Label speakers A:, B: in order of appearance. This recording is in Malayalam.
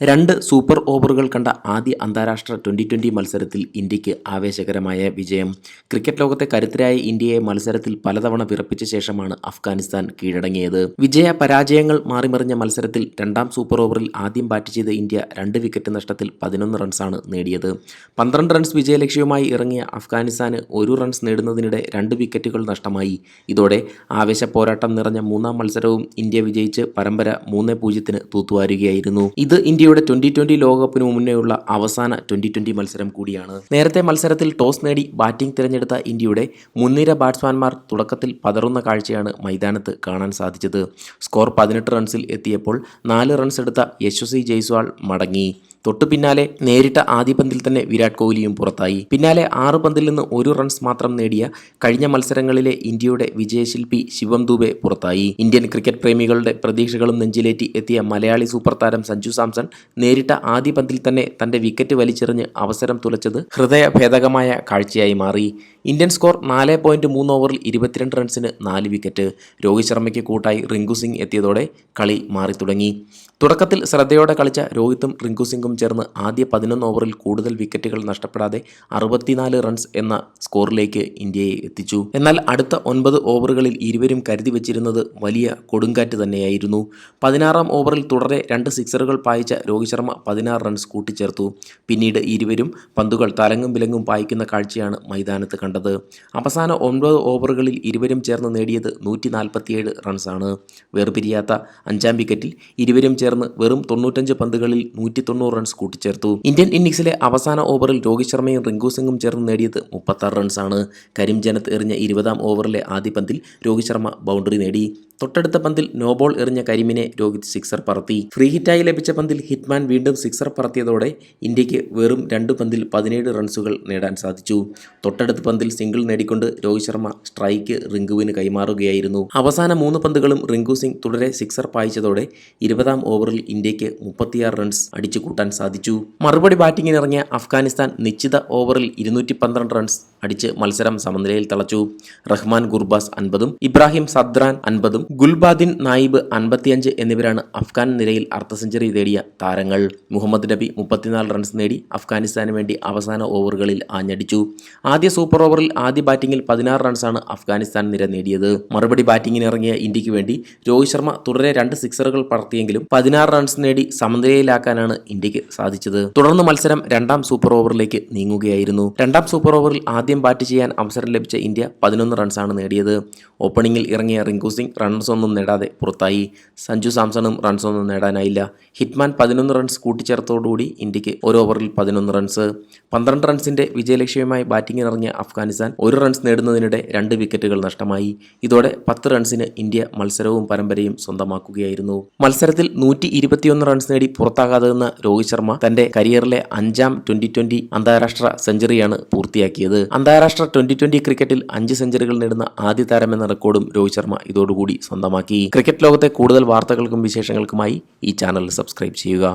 A: രണ്ട് സൂപ്പർ ഓവറുകൾ കണ്ട ആദ്യ അന്താരാഷ്ട്ര ട്വൻ്റി മത്സരത്തിൽ ഇന്ത്യക്ക് ആവേശകരമായ വിജയം. ക്രിക്കറ്റ് ലോകത്തെ കരുത്തരായ ഇന്ത്യയെ മത്സരത്തിൽ പലതവണ വിറപ്പിച്ച ശേഷമാണ് അഫ്ഗാനിസ്ഥാൻ കീഴടങ്ങിയത്. വിജയ പരാജയങ്ങൾ മാറിമറിഞ്ഞ മത്സരത്തിൽ രണ്ടാം സൂപ്പർ ഓവറിൽ ആദ്യം ബാറ്റ് ചെയ്ത ഇന്ത്യ 2 വിക്കറ്റ് നഷ്ടത്തിൽ 11 റൺസാണ് നേടിയത്. 12 റൺസ് വിജയലക്ഷ്യവുമായി ഇറങ്ങിയ അഫ്ഗാനിസ്ഥാന് 1 റൺസ് നേടുന്നതിനിടെ 2 വിക്കറ്റുകൾ നഷ്ടമായി. ഇതോടെ ആവേശ പോരാട്ടം നിറഞ്ഞ മൂന്നാം മത്സരവും ഇന്ത്യ വിജയിച്ച് പരമ്പര 3-0 തൂത്തുവാരുകയായിരുന്നു. ഇത് ഇന്ത്യയുടെ 2020 ലോകകപ്പിനു മുന്നേയുള്ള അവസാന 2020 മത്സരം കൂടിയാണ്. നേരത്തെ മത്സരത്തിൽ ടോസ് നേടി ബാറ്റിംഗ് തിരഞ്ഞെടുത്ത ഇന്ത്യയുടെ മുൻനിര ബാറ്റ്സ്മാൻമാർ തുടക്കത്തിൽ പതറുന്ന കാഴ്ചയാണ് മൈതാനത്ത് കാണാൻ സാധിച്ചത്. സ്കോർ 18 റൺസിൽ എത്തിയപ്പോൾ 4 റൺസ് എടുത്ത യശസ്വി ജയ്സ്വാൾ മടങ്ങി. തൊട്ടു പിന്നാലെ നേരിട്ട ആദ്യ പന്തിൽ തന്നെ വിരാട് കോഹ്ലിയും പുറത്തായി. പിന്നാലെ 6 പന്തിൽ നിന്ന് 1 റൺസ് മാത്രം നേടിയ കഴിഞ്ഞ മത്സരങ്ങളിലെ ഇന്ത്യയുടെ വിജയശില്പി ശിവം ദുബെ പുറത്തായി. ഇന്ത്യൻ ക്രിക്കറ്റ് പ്രേമികളുടെ പ്രതീക്ഷകളും നെഞ്ചിലേറ്റി എത്തിയ മലയാളി സൂപ്പർ താരം സഞ്ജു സാംസൺ നേരിട്ട ആദ്യ പന്തിൽ തന്നെ തന്റെ വിക്കറ്റ് വലിച്ചെറിഞ്ഞ് അവസരം തുലച്ചത് ഹൃദയഭേദകമായ കാഴ്ചയായി മാറി. ഇന്ത്യൻ സ്കോർ 4.3 ഓവറിൽ 22 റൺസിന് 4 വിക്കറ്റ്. രോഹിത് ശർമ്മയ്ക്ക് കൂട്ടായി റിങ്കു സിംഗ് എത്തിയതോടെ കളി മാറി തുടങ്ങി. തുടക്കത്തിൽ ശ്രദ്ധയോടെ കളിച്ച രോഹിത്തും റിങ്കു സിംഗും ചേർന്ന് ആദ്യ 11 ഓവറിൽ കൂടുതൽ വിക്കറ്റുകൾ നഷ്ടപ്പെടാതെ 64 റൺസ് എന്ന സ്കോറിലേക്ക് ഇന്ത്യയെ എത്തിച്ചു. എന്നാൽ അടുത്ത 9 ഓവറുകളിൽ ഇരുവരും കരുതി വച്ചിരുന്നത് വലിയ കൊടുങ്കാറ്റ് തന്നെയായിരുന്നു. 16-ാം ഓവറിൽ തുടരെ 2 സിക്സറുകൾ പായിച്ച രോഹിത് ശർമ്മ 16 റൺസ് കൂട്ടിച്ചേർത്തു. പിന്നീട് ഇരുവരും പന്തുകൾ തലങ്ങും വിലങ്ങും പായിക്കുന്ന കാഴ്ചയാണ് മൈതാനത്ത് കണ്ടത്. അവസാന 9 ഓവറുകളിൽ ഇരുവരും ചേർന്ന് നേടിയത് 147 റൺസാണ്. വേർപിരിയാത്ത 5-ാം വിക്കറ്റിൽ ഇരുവരും ചേർന്ന് വെറും 95 പന്തുകളിൽ 190 റൺസ് കൂട്ടിച്ചേർത്തു. ഇന്ത്യൻ ഇന്നിംഗ്സിലെ അവസാന ഓവറിൽ രോഹിത് ശർമ്മയും റിങ്കു സിംഗും ചേർന്ന് നേടിയത് 36 റൺസാണ്. കരീം ജനത്ത് എറിഞ്ഞ 20-ാം ഓവറിലെ ആദ്യ പന്തിൽ രോഹിത് ശർമ്മ ബൗണ്ടറി നേടി. തൊട്ടടുത്ത പന്തിൽ നോ ബോൾ എറിഞ്ഞ കരീമിനെ രോഹിത് സിക്സർ പറത്തി. ഫ്രീ ഹിറ്റായി ലഭിച്ച പന്തിൽ ഹിറ്റ്മാൻ വീണ്ടും സിക്സർ പറത്തിയതോടെ ഇന്ത്യക്ക് വെറും 2 പന്തിൽ 17 റൺസുകൾ നേടാൻ സാധിച്ചു. തൊട്ടടുത്ത പന്തിൽ സിംഗിൾ നേടിക്കൊണ്ട് രോഹിത് ശർമ്മ സ്ട്രൈക്ക് റിങ്കുവിന് കൈമാറുകയായിരുന്നു. അവസാന 3 പന്തുകളും റിങ്കു സിംഗ് തുടരെ സിക്സർ പായിച്ചതോടെ 20-ാം ഓവറിൽ ഇന്ത്യക്ക് 36 റൺസ് അടിച്ചു കൂട്ടാൻ സാധിച്ചു. മറുപടി ബാറ്റിംഗിനിറങ്ങിയ അഫ്ഗാനിസ്ഥാൻ നിശ്ചിത ഓവറിൽ 212 റൺസ് അടിച്ച് മത്സരം സമനിലയിൽ തളച്ചു. റഹ്മാൻ ഗുർബാസ് 50-ഉം ഇബ്രാഹിം സദ്രാൻ 50-ഉം ഗുൽബാദിൻ നായിബ് 55 എന്നിവരാണ് അഫ്ഗാൻ നിരയിൽ അർദ്ധ സെഞ്ചുറി നേടിയ താരങ്ങൾ. മുഹമ്മദ് നബി 34 റൺസ് നേടി അഫ്ഗാനിസ്ഥാന് വേണ്ടി അവസാന ഓവറുകളിൽ ആഞ്ഞടിച്ചു. ആദ്യ സൂപ്പർ ഓവറിൽ ആദ്യ ബാറ്റിംഗിൽ 16 റൺസാണ് അഫ്ഗാനിസ്ഥാൻ നിര നേടിയത്. മറുപടി ബാറ്റിംഗിനിറങ്ങിയ ഇന്ത്യക്ക് വേണ്ടി രോഹിത് ശർമ്മ തുടരെ 2 സിക്സറുകൾ പറത്തിയെങ്കിലും 16 റൺസ് നേടി സമനിലയിലാക്കാനാണ് ഇന്ത്യക്ക് സാധിച്ചത്. തുടർന്ന് മത്സരം 2-ാം സൂപ്പർ ഓവറിലേക്ക് നീങ്ങുകയായിരുന്നു. 2-ാം സൂപ്പർ ഓവറിൽ ആദ്യം ബാറ്റ് ചെയ്യാൻ അവസരം ലഭിച്ച ഇന്ത്യ 11 റൺസാണ് നേടിയത്. ഓപ്പണിംഗിൽ ഇറങ്ങിയ റിങ്കു സിംഗ് റൺസൊന്നും നേടാതെ പുറത്തായി. സഞ്ജു സാംസണും റൺസൊന്നും നേടാനായില്ല. ഹിറ്റ്മാൻ 11 റൺസ് കൂട്ടിച്ചേർത്തോടുകൂടി ഇന്ത്യക്ക് 1 ഓവറിൽ 11 റൺസ്. 12 റൺസിന്റെ വിജയലക്ഷ്യവുമായി ബാറ്റിംഗിനിറങ്ങിയ അഫ്ഗാനിസ്ഥാൻ 1 റൺസ് നേടുന്നതിനിടെ 2 വിക്കറ്റുകൾ നഷ്ടമായി. ഇതോടെ 10 റൺസിന് ഇന്ത്യ മത്സരവും പരമ്പരയും സ്വന്തമാക്കുകയായിരുന്നു. മത്സരത്തിൽ 121 റൺസ് നേടി പുറത്താകാതെ നിന്ന രോഹിത് ശർമ്മ തന്റെ കരിയറിലെ 5-ാം 2020 അന്താരാഷ്ട്ര സെഞ്ചുറിയാണ് പൂർത്തിയാക്കിയത്. അന്താരാഷ്ട്ര 2020 ക്രിക്കറ്റിൽ 5 സെഞ്ചുറികൾ നേടുന്ന ആദ്യ താരമെന്ന റെക്കോർഡും രോഹിത് ശർമ്മ ഇതോടുകൂടി സ്വന്തമാക്കി. ക്രിക്കറ്റ് ലോകത്തെ കൂടുതൽ വാർത്തകൾക്കും വിശേഷങ്ങൾക്കുമായി ഈ ചാനൽ സബ്സ്ക്രൈബ് ചെയ്യുക.